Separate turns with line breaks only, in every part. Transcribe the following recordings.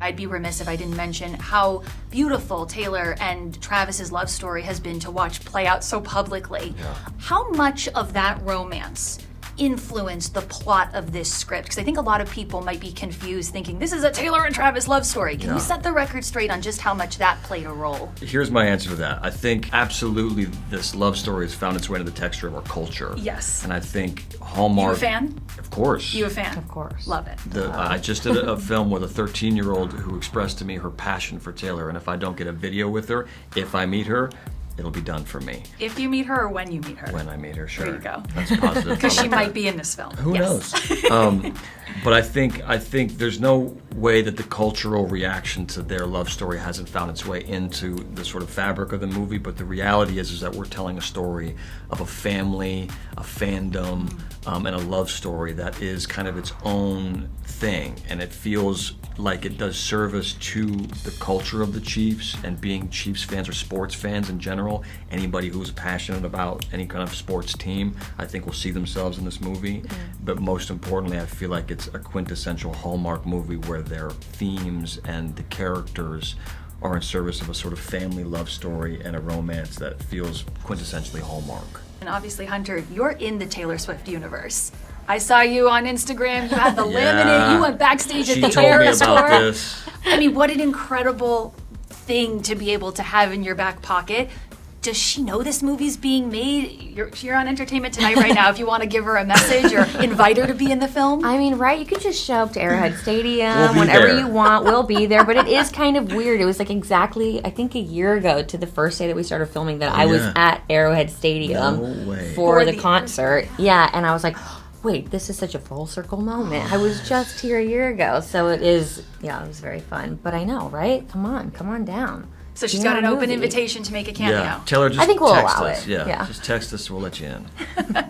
I'd be remiss if I didn't mention how beautiful Taylor and Travis's love story has been to watch play out so publicly.
Yeah.
How much of that romance influenced the plot of this script? Because I think a lot of people might be confused thinking this is a Taylor and Travis love story. Can you set the record straight on just how much that played a role?
Here's my answer to that. I think absolutely this love story has found its way into the texture of our culture.
Yes.
And I think Hallmark...
You a fan?
Of course.
You a fan?
Of course.
Love it.
I just did a film with a 13-year-old who expressed to me her passion for Taylor, and if I don't get a video with her, if I meet her, it'll be done for me.
If you meet her or when you meet her?
When I meet her, sure.
There you go.
That's positive.
Because she might be in this film.
Who knows? But I think there's no way that the cultural reaction to their love story hasn't found its way into the sort of fabric of the movie. But the reality is that we're telling a story of a family, a fandom, and a love story that is kind of its own thing. And it feels like it does service to the culture of the Chiefs and being Chiefs fans or sports fans in general. Anybody who's passionate about any kind of sports team, I think will see themselves in this movie. But most importantly, I feel like it's a quintessential Hallmark movie where their themes and the characters are in service of a sort of family love story and a romance that feels quintessentially Hallmark.
And obviously, Hunter, you're in the Taylor Swift universe. I saw you on Instagram. You had the laminate. You went backstage at the Eras tour.
This.
I mean, what an incredible thing to be able to have in your back pocket. Does she know this movie's being made? You're on Entertainment Tonight right now. If you want to give her a message or invite her to be in the film.
I mean, right? You can just show up to Arrowhead Stadium
We'll be
whenever
there.
you want. We'll be there. But it is kind of weird. It was like exactly, I think, a year ago to the first day that we started filming that I was at Arrowhead Stadium
No way.
for the concert. Yeah, and I was like, wait, this is such a full circle moment. I was just here a year ago. So it is, yeah, it was very fun. But I know, right? Come on down.
So she's got an open invitation to make a cameo.
Yeah, Taylor, just
I think we'll
text
allow
us.
it.
Yeah,
Yeah.
just text us. We'll let you in.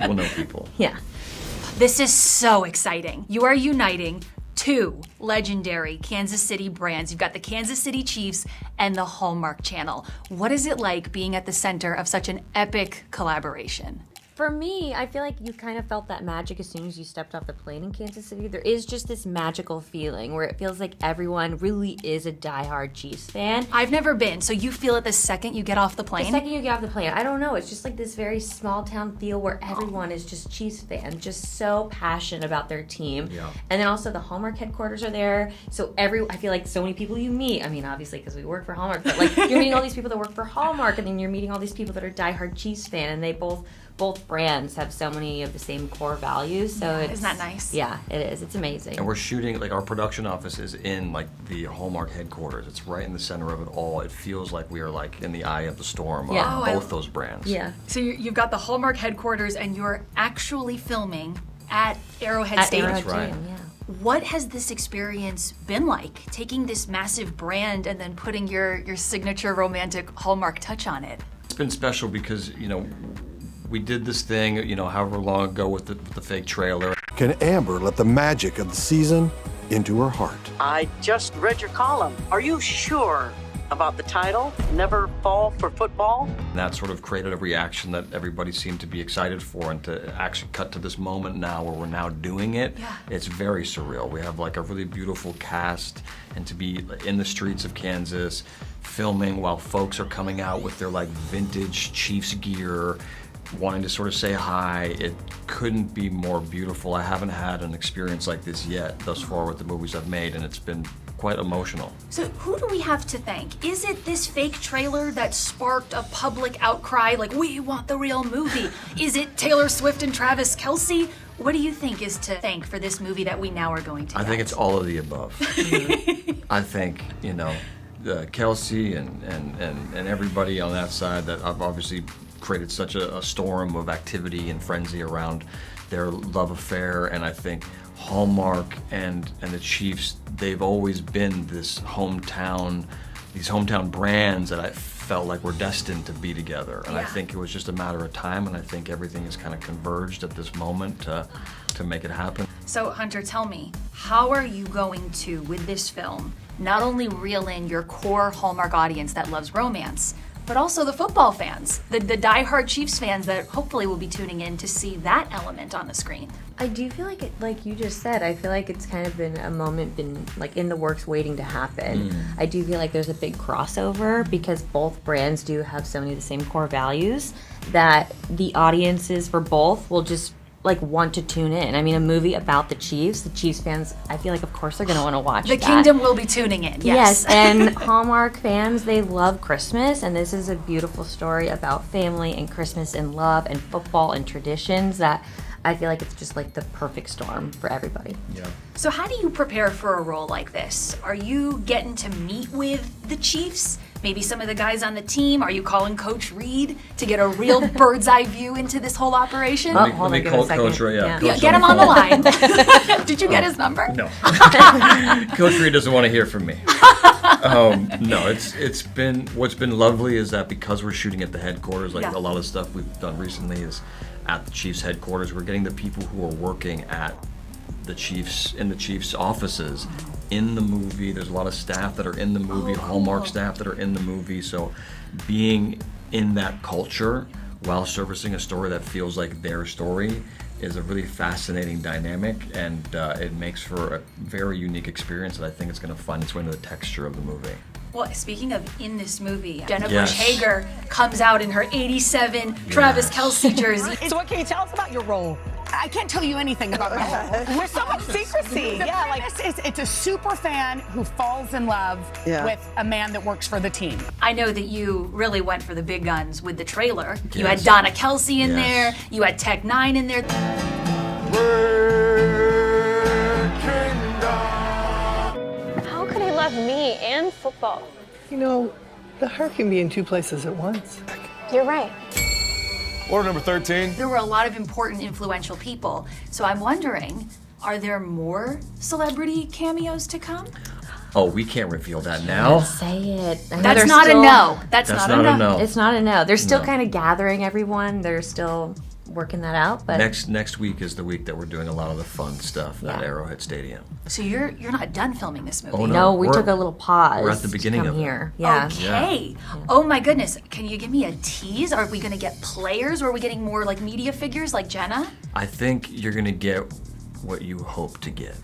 We'll know people.
Yeah.
This is so exciting. You are uniting two legendary Kansas City brands. You've got the Kansas City Chiefs and the Hallmark Channel. What is it like being at the center of such an epic collaboration?
For me, I feel like you kind of felt that magic as soon as you stepped off the plane in Kansas City. There is just this magical feeling where it feels like everyone really is a diehard Chiefs fan.
I've never been, so you feel it the second you get off the plane?
The second you get off the plane, I don't know, it's just like this very small town feel where everyone is just Chiefs fans, just so passionate about their team.
Yeah.
And then also the Hallmark headquarters are there, so I feel like so many people you meet, I mean, obviously because we work for Hallmark, but like you're meeting all these people that work for Hallmark, and then you're meeting all these people that are diehard Chiefs fan, and they both brands have so many of the same core values, so
Isn't that nice?
Yeah, it is. It's amazing.
And we're shooting, like our production office is in like the Hallmark headquarters. It's right in the center of it all. It feels like we are like in the eye of the storm
Yeah.
on
Oh,
both those brands.
Yeah.
So you've got the Hallmark headquarters and you're actually filming at Arrowhead Stadium.
Arrowhead
That's right.
Stadium, yeah.
What has this experience been like, taking this massive brand and then putting your signature romantic Hallmark touch on it?
It's been special because, you know, we did this thing, you know, however long ago with the fake trailer.
Can Amber let the magic of the season into her heart?
I just read your column. Are you sure about the title, Never Fall for Football?
And that sort of created a reaction that everybody seemed to be excited for, and to actually cut to this moment now where we're now doing it, it's very surreal. We have like a really beautiful cast, and to be in the streets of Kansas filming while folks are coming out with their like vintage Chiefs gear, wanting to sort of say hi, it couldn't be more beautiful. I haven't had an experience like this yet thus far with the movies I've made, and it's been quite emotional.
So who do we have to thank? Is it this fake trailer that sparked a public outcry like, we want the real movie? Is it Taylor Swift and Travis Kelce? What do you think is to thank for this movie that we now are going to
I
get?
think it's all of the above. I think, you know, Kelce and everybody on that side that I've obviously created such a storm of activity and frenzy around their love affair, and I think Hallmark and the Chiefs, they've always been these hometown brands that I felt like were destined to be together, and I think it was just a matter of time, and I think everything has kind of converged at this moment to make it happen.
So Hunter, tell me, how are you going to, with this film, not only reel in your core Hallmark audience that loves romance, but also the football fans, the diehard Chiefs fans that hopefully will be tuning in to see that element on the screen.
I do feel like like you just said, I feel like it's kind of been a moment, been like in the works waiting to happen. I do feel like there's a big crossover because both brands do have so many of the same core values that the audiences for both will just like want to tune in. I mean, a movie about the Chiefs fans, I feel like of course they're going to want to watch
The
that.
Kingdom will be tuning in, yes.
And Hallmark fans, they love Christmas, and this is a beautiful story about family and Christmas and love and football and traditions that I feel like it's just like the perfect storm for everybody.
Yeah.
So how do you prepare for a role like this? Are you getting to meet with the Chiefs? Maybe some of the guys on the team? Are you calling Coach Reed to get a real bird's eye view into this whole operation?
Oh,
Let
hold
me
on, give
call
it a second.
Coach Ray.
Yeah.
Yeah,
Coach
get him on the line. Did you get his number?
No. Coach Reed doesn't want to hear from me. No, it's been, what's been lovely is that because we're shooting at the headquarters, like
Yeah.
a lot of stuff we've done recently is at the Chiefs headquarters, we're getting the people who are working at the Chiefs, in the Chiefs offices, in the movie. There's a lot of staff that are in the movie, Hallmark staff that are in the movie. So being in that culture while servicing a story that feels like their story is a really fascinating dynamic, and it makes for a very unique experience that I think it's going to find its way into the texture of the movie.
Well, speaking of in this movie, Jenna
Yes.
Bush Hager comes out in her 87 Travis Kelce jersey.
So what can you tell us about your role? I can't tell you anything about my role. With so much secrecy. Yeah, like it's a super fan who falls in love with a man that works for the team.
I know that you really went for the big guns with the trailer. You had
Yes.
Donna Kelce in
Yes.
there. You had Tech Nine in there.
How could he love me and football?
You know, the heart can be in two places at once.
You're right.
Order number 13.
There were a lot of important, influential people. So I'm wondering, are there more celebrity cameos to come?
Oh, we can't reveal that now.
Say it. I know
That's
they're
not
still-
a no. That's
That's
not a no.
It's not a no. They're still
No.
kind of gathering everyone. They're still working that out. But
Next week is the week that we're doing a lot of the fun stuff at
Yeah.
Arrowhead Stadium.
So you're not done filming this movie.
Oh,
no, we
we're-
took a little pause.
we're at the beginning
to come
of it.
here. Yeah.
Okay. Oh my goodness. Can you give me a tease? Are we going to get players, or are we getting more like media figures like Jenna?
I think you're going to get what you hope to get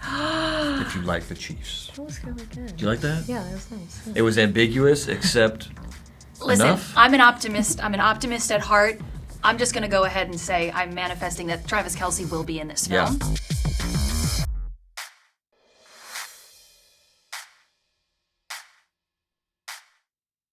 if you like the Chiefs.
That was really good.
Do you like that?
Yeah, that was nice.
It was ambiguous, except
Listen,
enough.
I'm an optimist. I'm an optimist at heart. I'm just going to go ahead and say I'm manifesting that Travis Kelce will be in this
Yeah.
film.